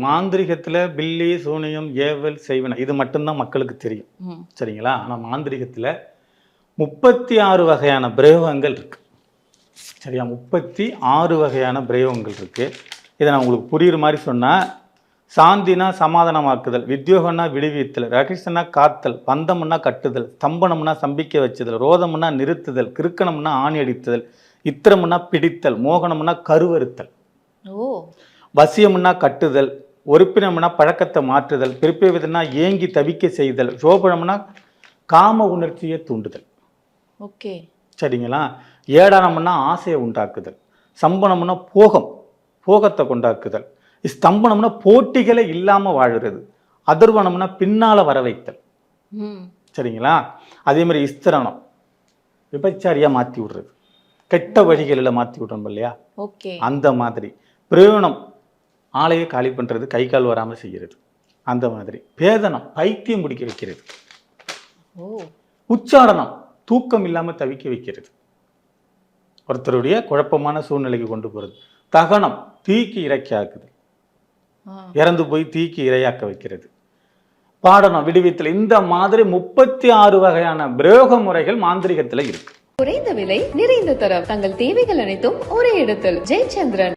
மாந்திரிகத்துல பில்லி, சூனியம், ஏவல், செய்வன இது மட்டும்தான் மக்களுக்கு தெரியும். சரிங்களா? ஆனா மாந்திரிகத்துல 36 வகையான பிரயோகங்கள் இருக்கு. சரியா? 36 வகையான பிரயோகங்கள் இருக்கு. இதை நான் உங்களுக்கு புரியுற மாதிரி சொன்னா, சாந்தினா சமாதானமாக்குதல், வித்யோகம்னா விடுவித்தல், ரகசியம்னா காத்தல், பந்தம்னா கட்டுதல், ஸ்தம்பனம்னா சம்பிக்க வச்சுதல், ரோதம்னா நிறுத்துதல், கிறுக்கணம்னா ஆணி அடித்தல், இத்திரம்னா பிடித்தல், மோகனம்னா கருவறுத்தல், வசியம்னா கட்டுதல், ஒருப்பினம்னா பழக்கத்தை மாற்றுதல், பிறப்பிவதுனா ஏங்கி தவிக்க செய்தல், சோபனம்னா காம உணர்ச்சியை தூண்டுதல். ஓகே, சரிங்களா? ஏடானம்னா ஆசையை உண்டாக்குதல், சம்பனம்னா போகத்தை கொண்டாக்குதல், ஸ்தம்பனம்னா போட்டிகளை இல்லாம வாழுறது, அதர்வனம்னா பின்னால வர வைத்தல். சரிங்களா? அதே மாதிரி இஸ்திரணம் விபச்சாரியா மாத்தி விடுறது, கெட்ட வழிகளில் மாத்தி விடுறோம் இல்லையா? அந்த மாதிரி பிரயோணம் ஆளையே காலி பண்றது, கை கால் வராம செய்யறது. அந்த மாதிரி பேதனம் பைத்தியம் பிடிக்க வைக்கிறது. உச்சாரணம் தூக்கம் இல்லாம தவிக்க வைக்கிறது, ஒருத்தருடைய குழப்பமான சூழ்நிலைக்கு கொண்டு போறது. தகனம் தீக்கு இரைக்காக்குது, இறந்து போய் தீக்கு இரையாக்க வைக்கிறது. பாடனம் விடுவித்தல். இந்த மாதிரி 36 வகையான பிரயோக முறைகள் மாந்திரிகத்துல இருக்கு. குறைந்த விலை, நிறைந்த தரம், தங்கள் தேவைகள் அனைத்தும் ஒரே இடத்தில். ஜெயச்சந்திரன்.